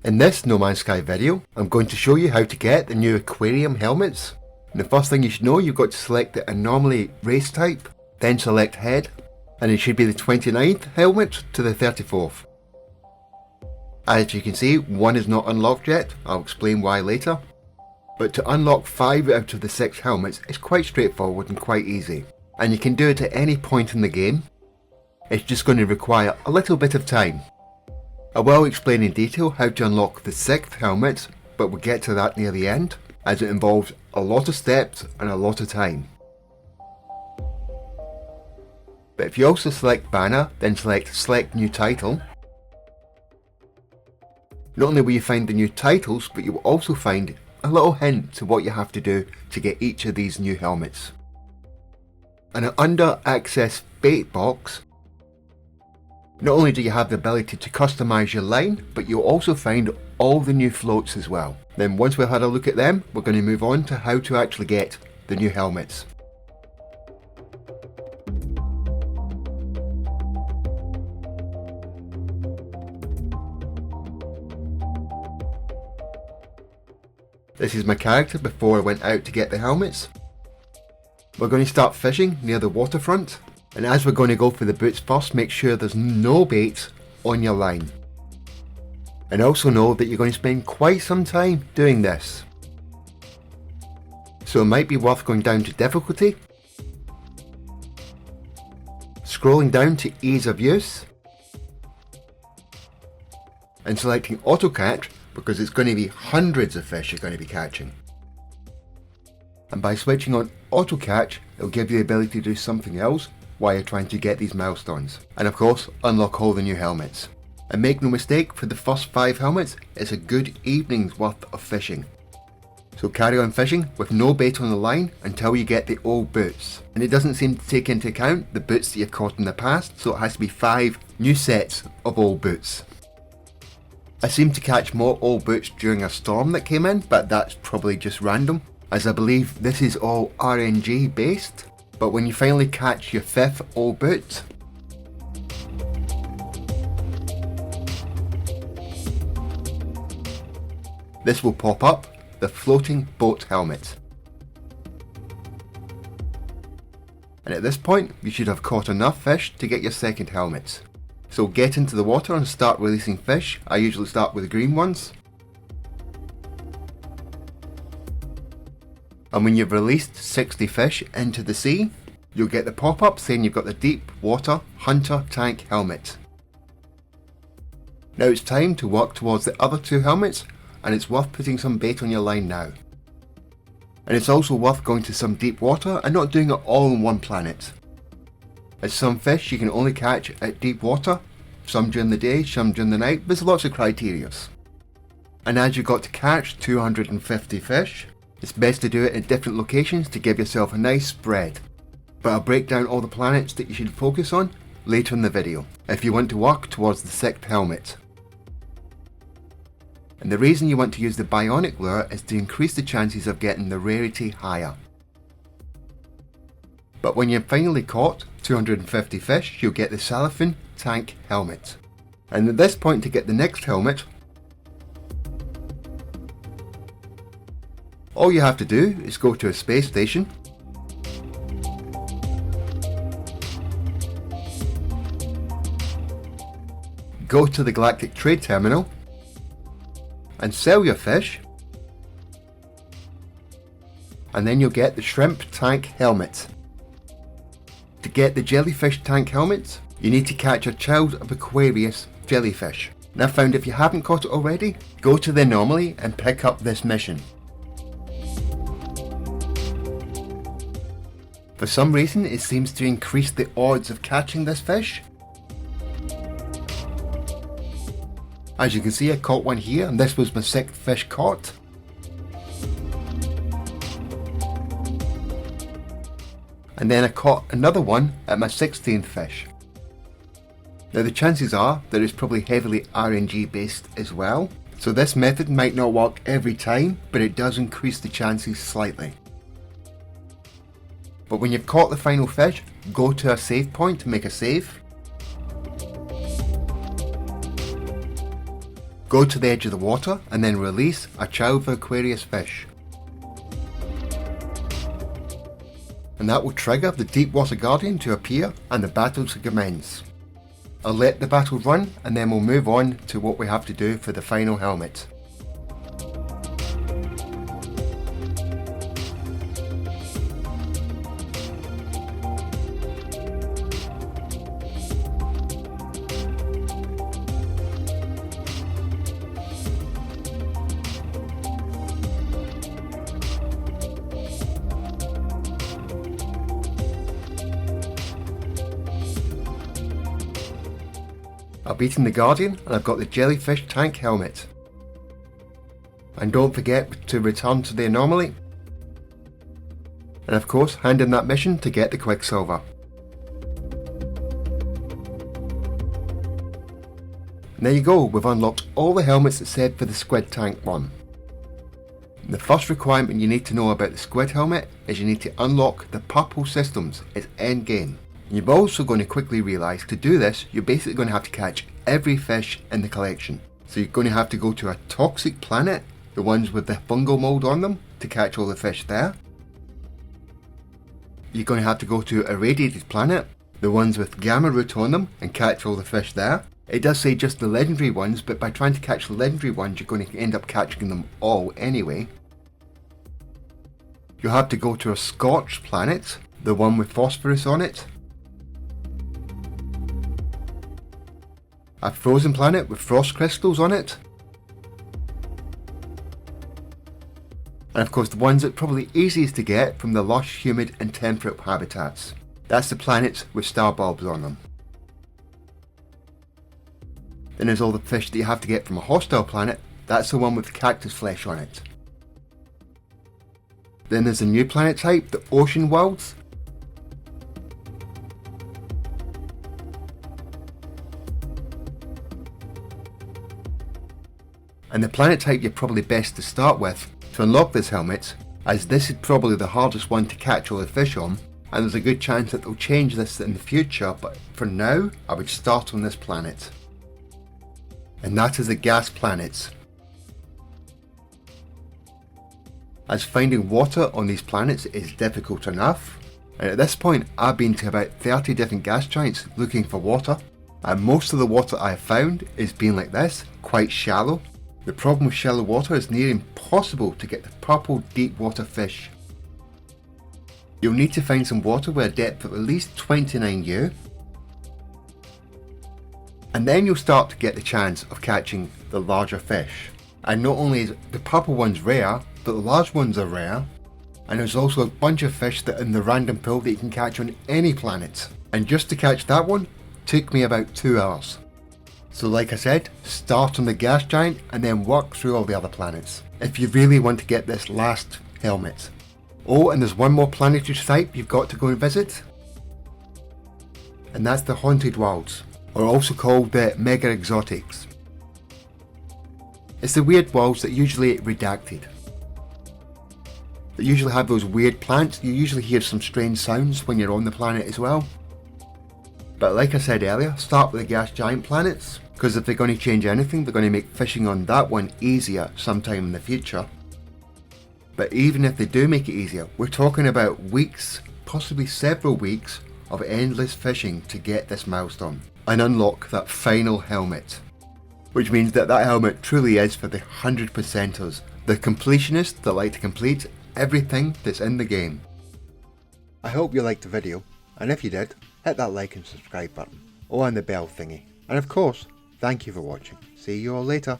In this No Man's Sky video, I'm going to show you how to get the new Aquarium helmets. And the first thing you should know, you've got to select the anomaly race type, then select head, and it should be the 29th helmet to the 34th. As you can see, one is not unlocked yet, I'll explain why later. But to unlock 5 out of the 6 helmets is quite straightforward and quite easy. And you can do it at any point in the game. It's just going to require a little bit of time. I will explain in detail how to unlock the 6th helmet, but we'll get to that near the end, as it involves a lot of steps and a lot of time. But if you also select banner, then select new title, not only will you find the new titles, but you will also find a little hint to what you have to do to get each of these new helmets. And under Access Bait Box, not only do you have the ability to customise your line, but you'll also find all the new floats as well. Then once we've had a look at them, we're going to move on to how to actually get the new helmets. This is my character before I went out to get the helmets. We're going to start fishing near the waterfront. And as we're going to go for the boots first, make sure there's no bait on your line. And also know that you're going to spend quite some time doing this. So it might be worth going down to difficulty, scrolling down to ease of use, and selecting auto catch, because it's going to be hundreds of fish you're going to be catching. And by switching on auto catch, it'll give you the ability to do something else while you're trying to get these milestones. And of course, unlock all the new helmets. And make no mistake, for the first 5 helmets, it's a good evening's worth of fishing. So carry on fishing with no bait on the line until you get the old boots. And it doesn't seem to take into account the boots that you've caught in the past, so it has to be 5 new sets of old boots. I seem to catch more old boots during a storm that came in, but that's probably just random, as I believe this is all RNG based. But when you finally catch your 5th old boot, this will pop up, the floating boat helmet. And at this point, you should have caught enough fish to get your 2nd helmet. So get into the water and start releasing fish. I usually start with the green ones. And when you've released 60 fish into the sea, you'll get the pop-up saying you've got the Deepwater Hunter Tank helmet. Now it's time to work towards the other 2 helmets, and it's worth putting some bait on your line now. And it's also worth going to some deep water and not doing it all on one planet. As some fish you can only catch at deep water, some during the day, some during the night. There's lots of criteria. And as you've got to catch 250 fish, it's best to do it in different locations to give yourself a nice spread. But I'll break down all the planets that you should focus on later in the video, if you want to work towards the 6th helmet. And the reason you want to use the bionic lure is to increase the chances of getting the rarity higher. But when you've finally caught 250 fish, you'll get the Sailfin tank helmet. And at this point, to get the next helmet, all you have to do is go to a space station, go to the Galactic Trade Terminal, and sell your fish, and then you'll get the Shrimp Tank helmet. To get the Jellyfish Tank helmet, you need to catch a child of Aquarius jellyfish. And I found if you haven't caught it already, go to the anomaly and pick up this mission. For some reason, it seems to increase the odds of catching this fish. As you can see, I caught one here, and this was my 6th fish caught. And then I caught another one at my 16th fish. Now the chances are that it's probably heavily RNG based as well, so this method might not work every time, but it does increase the chances slightly. But when you've caught the final fish, go to a save point to make a save. go to the edge of the water and then release a child of Aquarius fish. And that will trigger the Deepwater Guardian to appear and the battle to commence. I'll let the battle run and then we'll move on to what we have to do for the final helmet. I've beaten the Guardian and I've got the Jellyfish tank helmet. And don't forget to return to the anomaly. And of course hand in that mission to get the Quicksilver. And there you go, we've unlocked all the helmets that said for the Squid tank one. The first requirement you need to know about the Squid helmet is you need to unlock the purple systems, it's endgame. You're also going to quickly realise to do this you're basically going to have to catch every fish in the collection. So you're going to have to go to a toxic planet, the ones with the fungal mold on them, to catch all the fish there. You're going to have to go to a irradiated planet, the ones with gamma root on them, and catch all the fish there. It does say just the legendary ones, but by trying to catch the legendary ones you're going to end up catching them all anyway. You'll have to go to a scorched planet, the one with phosphorus on it. A frozen planet with frost crystals on it. And of course the ones that are probably easiest to get from the lush, humid and temperate habitats. That's the planets with star bulbs on them. Then there's all the fish that you have to get from a hostile planet. That's the one with cactus flesh on it. Then there's a new planet type, the ocean worlds. And the planet type you're probably best to start with to unlock this helmet, as this is probably the hardest one to catch all the fish on, and there's a good chance that they'll change this in the future, but for now I would start on this planet. And that is the gas planets. As finding water on these planets is difficult enough, and at this point I've been to about 30 different gas giants looking for water, and most of the water I have found is being like this, quite shallow. The problem with shallow water is near impossible to get the purple deep water fish. You'll need to find some water with a depth of at least 29U, and then you'll start to get the chance of catching the larger fish. And not only is the purple ones rare, but the large ones are rare, and there's also a bunch of fish that are in the random pool that you can catch on any planet. And just to catch that one took me about 2 hours. So like I said, start on the gas giant and then work through all the other planets, if you really want to get this last helmet. Oh, and there's one more planetary type you've got to go and visit, and that's the haunted worlds, or also called the mega exotics. It's the weird worlds that usually redacted. They usually have those weird plants, you usually hear some strange sounds when you're on the planet as well. But like I said earlier, start with the gas giant planets, because if they're going to change anything, they're going to make fishing on that one easier sometime in the future. But even if they do make it easier, we're talking about weeks, possibly several weeks, of endless fishing to get this milestone and unlock that final helmet. Which means that that helmet truly is for the 100%ers, the completionists that like to complete everything that's in the game. I hope you liked the video, and if you did, hit that like and subscribe button, and the bell thingy. And of course, thank you for watching. See you all later.